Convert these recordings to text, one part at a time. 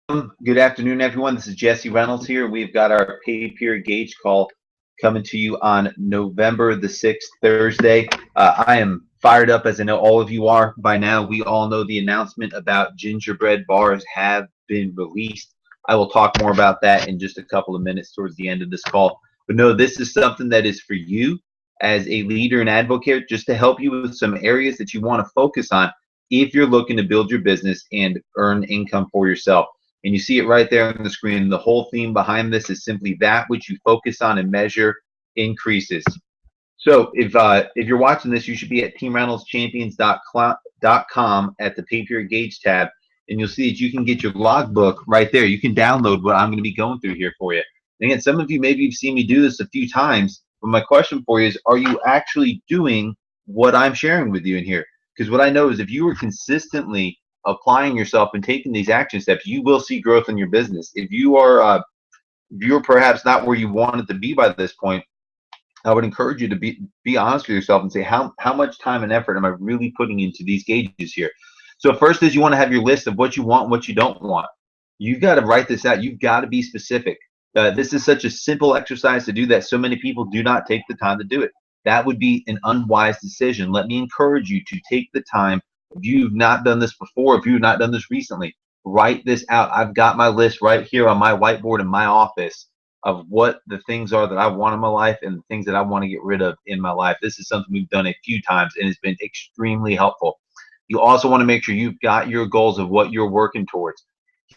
Good afternoon, everyone. This is Jesse Reynolds here. We've got our pay period gauge call coming to you on November the 6th, Thursday. I am fired up, as I know all of you are by now. We all know the announcement about gingerbread bars have been released. I will talk more about that in just a couple of minutes towards the end of this call. But no, this is something that is for you as a leader and advocate, just to help you with some areas that you want to focus on if you're looking to build your business and earn income for yourself. And you see it right there on the screen. The whole theme behind this is simply that which you focus on and measure increases. So if you're watching this, you should be at teamreynoldschampions.com at the pay period gauge tab, and you'll see that you can get your logbook right there. You can download what I'm going to be going through here for you. And again, some of you maybe you've seen me do this a few times, but my question for you is, are you actually doing what I'm sharing with you in here? Because what I know is if you are consistently applying yourself and taking these action steps, you will see growth in your business. If you're perhaps not where you wanted to be by this point, I would encourage you to be honest with yourself and say, how much time and effort am I really putting into these gauges here? So first is you want to have your list of what you want and what you don't want. You've got to write this out. You've got to be specific. This is such a simple exercise to do that so many people do not take the time to do it. That would be an unwise decision. Let me encourage you to take the time. If you've not done this before, if you've not done this recently, write this out. I've got my list right here on my whiteboard in my office of what the things are that I want in my life and the things that I want to get rid of in my life. This is something we've done a few times and it's been extremely helpful. You also want to make sure you've got your goals of what you're working towards.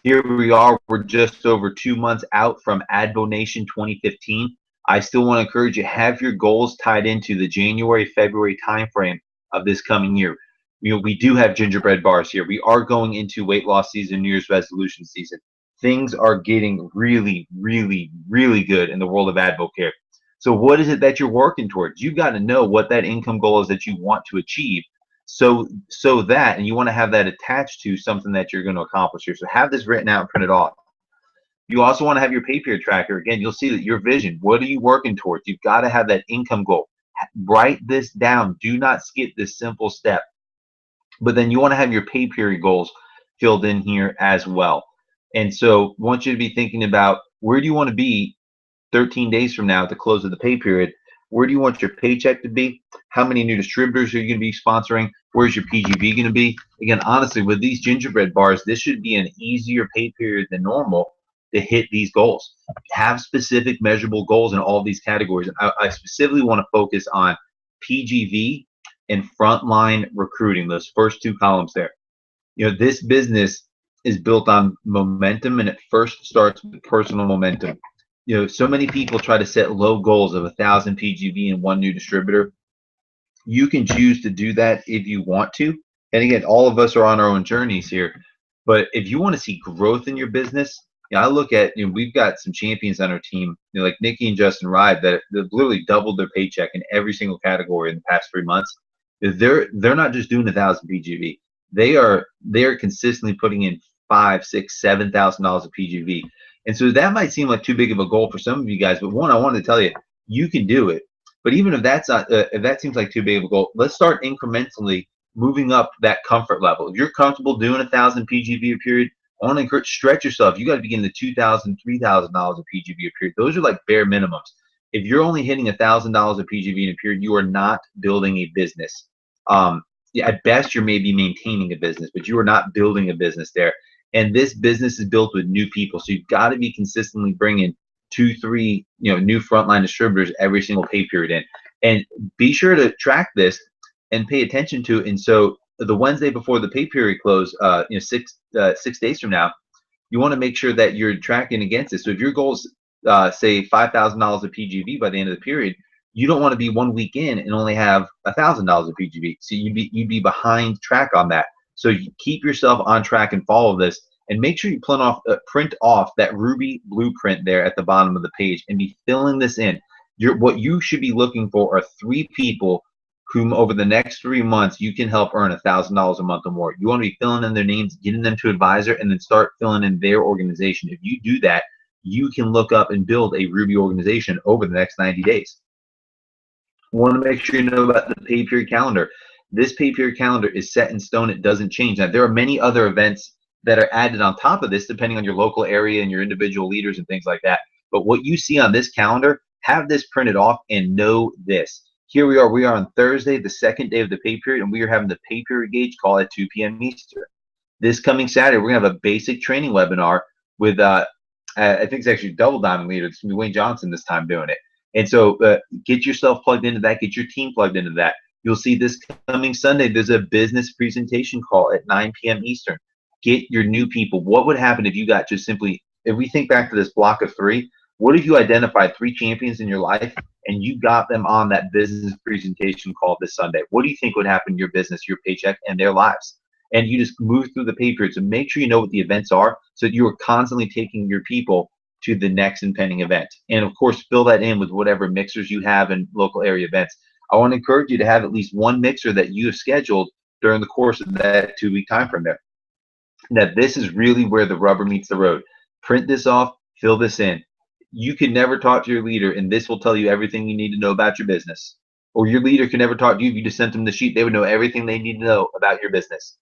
Here we are. We're just over 2 months out from Advo Nation 2015. I still want to encourage you, have your goals tied into the January, February timeframe of this coming year. We do have gingerbread bars here. We are going into weight loss season, New Year's resolution season. Things are getting really, really, really good in the world of AdvoCare. So what is it that you're working towards? You've got to know what that income goal is that you want to achieve. So that, and you want to have that attached to something that you're going to accomplish here. So have this written out and printed off. You also want to have your pay period tracker. Again, you'll see that your vision, what are you working towards? You've got to have that income goal. Write this down. Do not skip this simple step. But then you want to have your pay period goals filled in here as well. And so I want you to be thinking about, where do you want to be 13 days from now at the close of the pay period? Where do you want your paycheck to be? How many new distributors are you going to be sponsoring? Where's your PGV going to be? Again, honestly, with these gingerbread bars, this should be an easier pay period than normal to hit these goals. Have specific measurable goals in all these categories. I specifically want to focus on PGV and frontline recruiting, those first two columns there. This business is built on momentum, and it first starts with personal momentum. So many people try to set low goals of 1,000 PGV and 1 new distributor. You can choose to do that if you want to. And again, all of us are on our own journeys here. But if you want to see growth in your business, I look at, we've got some champions on our team, like Nikki and Justin Ride, that have literally doubled their paycheck in every single category in the past 3 months. They're not just doing 1,000 PGV. They are consistently putting in $5,000, $6,000, $7,000 of PGV. And so that might seem like too big of a goal for some of you guys, but one, I wanted to tell you, you can do it. But even if that's not, if that seems like too big of a goal, let's start incrementally moving up that comfort level. If you're comfortable doing 1,000 PGV a period, I want to encourage, stretch yourself. You got to begin the $2,000, $3,000 of PGV a period. Those are like bare minimums. If you're only hitting $1,000 of PGV in a period, you are not building a business. At best, you're maybe maintaining a business, but you are not building a business there. And this business is built with new people, so you've got to be consistently bringing 2, 3, new frontline distributors every single pay period in. And be sure to track this and pay attention to it. And so the Wednesday before the pay period close, 6 days from now, you want to make sure that you're tracking against this. So if your goal is say $5,000 of PGV by the end of the period, you don't want to be 1 week in and only have $1,000 of PGV. So you'd be behind track on that. So you keep yourself on track and follow this, and make sure you print off that Ruby blueprint there at the bottom of the page and be filling this in. What you should be looking for are 3 people whom over the next 3 months you can help earn $1,000 a month or more. You want to be filling in their names, getting them to advisor, and then start filling in their organization. If you do that, you can look up and build a Ruby organization over the next 90 days. Want to make sure you know about the pay period calendar. This pay period calendar is set in stone. It doesn't change. Now, there are many other events that are added on top of this, depending on your local area and your individual leaders and things like that. But what you see on this calendar, have this printed off and know this. Here we are. We are on Thursday, the second day of the pay period, and we are having the pay period gauge call at 2 p.m. Eastern. This coming Saturday, we're going to have a basic training webinar with, I think it's actually Double Diamond leader. It's going to be Wayne Johnson this time doing it. And so get yourself plugged into that. Get your team plugged into that. You'll see this coming Sunday, there's a business presentation call at 9 p.m. Eastern. Get your new people. What would happen if you got just simply, if we think back to this block of 3, what if you identified 3 champions in your life and you got them on that business presentation call this Sunday? What do you think would happen to your business, your paycheck, and their lives? And you just move through the pay periods and make sure you know what the events are so that you are constantly taking your people to the next impending event. And of course, fill that in with whatever mixers you have in local area events. I want to encourage you to have at least one mixer that you have scheduled during the course of that 2-week time frame there. Now, this is really where the rubber meets the road. Print this off, fill this in. You can never talk to your leader, and this will tell you everything you need to know about your business. Or your leader can never talk to you if you just sent them the sheet. They would know everything they need to know about your business.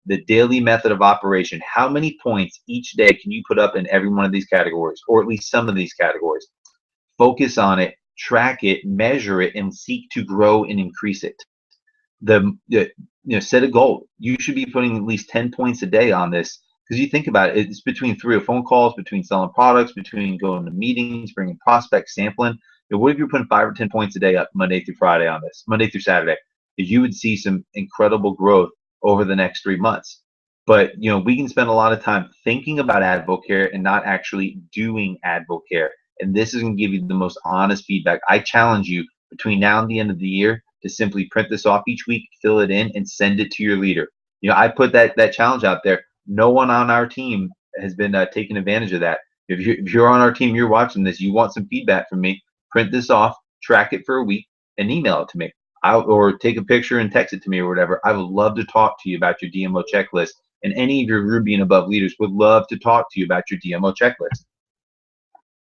The daily method of operation. How many points each day can you put up in every one of these categories, or at least some of these categories? Focus on it, track it, measure it, and seek to grow and increase it. Set a goal. You should be putting at least 10 points a day on this, because you think about it, it's between 3 or phone calls, between selling products, between going to meetings, bringing prospects, sampling. What if you're putting 5 or 10 points a day up Monday through Friday on this, Monday through Saturday? You would see some incredible growth over the next 3 months. But we can spend a lot of time thinking about AdvoCare and not actually doing AdvoCare. And this is going to give you the most honest feedback. I challenge you between now and the end of the year to simply print this off each week, fill it in, and send it to your leader. I put that challenge out there. No one on our team has been taking advantage of that. If you're on our team, you're watching this, you want some feedback from me, print this off, track it for a week, and email it to me. Or take a picture and text it to me or whatever. I would love to talk to you about your DMO checklist. And any of your Ruby and above leaders would love to talk to you about your DMO checklist.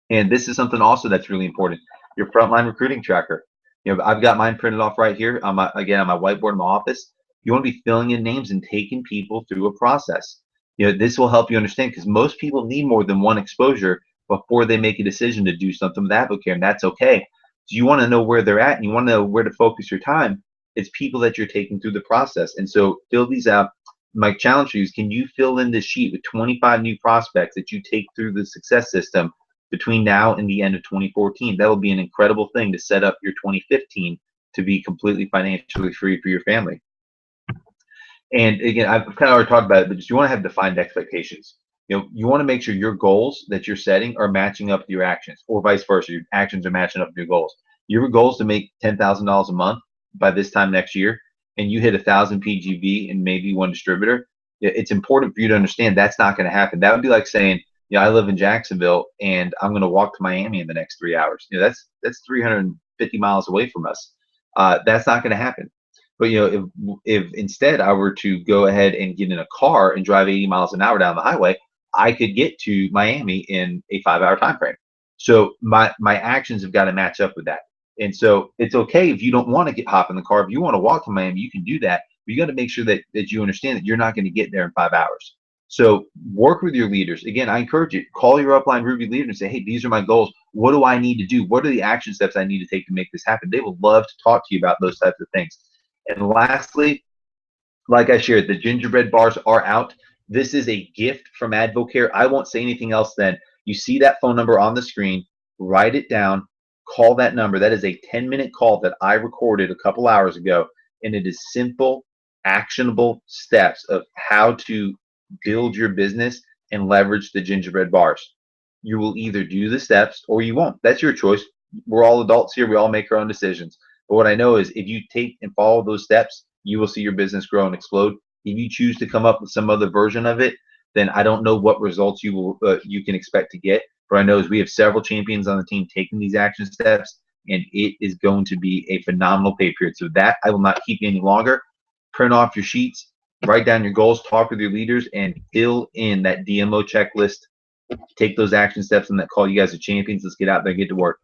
And this is something also that's really important. Your frontline recruiting tracker. I've got mine printed off right here on my whiteboard in my office. You want to be filling in names and taking people through a process. This will help you understand, because most people need more than one exposure before they make a decision to do something with AdvoCare, and that's okay. So you want to know where they're at, and you want to know where to focus your time. It's people that you're taking through the process. And so fill these out. My challenge for you is, can you fill in this sheet with 25 new prospects that you take through the success system between now and the end of 2014? That will be an incredible thing to set up your 2015 to be completely financially free for your family. And again, I've kind of already talked about it, but you want to have defined expectations. You want to make sure your goals that you're setting are matching up with your actions, or vice versa. Your actions are matching up with your goals. Your goal is to make $10,000 a month by this time next year, and you hit 1,000 PGV and maybe one distributor. It's important for you to understand that's not going to happen. That would be like saying, I live in Jacksonville and I'm going to walk to Miami in the next 3 hours. That's 350 miles away from us. That's not going to happen. But if instead I were to go ahead and get in a car and drive 80 miles an hour down the highway, I could get to Miami in a 5-hour time frame. So my actions have got to match up with that. And so it's okay if you don't want to hop in the car. If you want to walk to Miami, you can do that. But you got to make sure that you understand that you're not going to get there in 5 hours. So work with your leaders. Again, I encourage you, call your upline Ruby leader and say, hey, these are my goals. What do I need to do? What are the action steps I need to take to make this happen? They will love to talk to you about those types of things. And lastly, like I shared, the gingerbread bars are out. This is a gift from AdvoCare. I won't say anything else then. You see that phone number on the screen, write it down, call that number. That is a 10-minute call that I recorded a couple hours ago, and it is simple, actionable steps of how to build your business and leverage the gingerbread bars. You will either do the steps or you won't. That's your choice. We're all adults here. We all make our own decisions. But what I know is if you take and follow those steps, you will see your business grow and explode. If you choose to come up with some other version of it, then I don't know what results you can expect to get. But I know is we have several champions on the team taking these action steps, and it is going to be a phenomenal pay period. So that I will not keep you any longer. Print off your sheets, write down your goals, talk with your leaders, and fill in that DMO checklist. Take those action steps and that call you guys are champions. Let's get out there and get to work.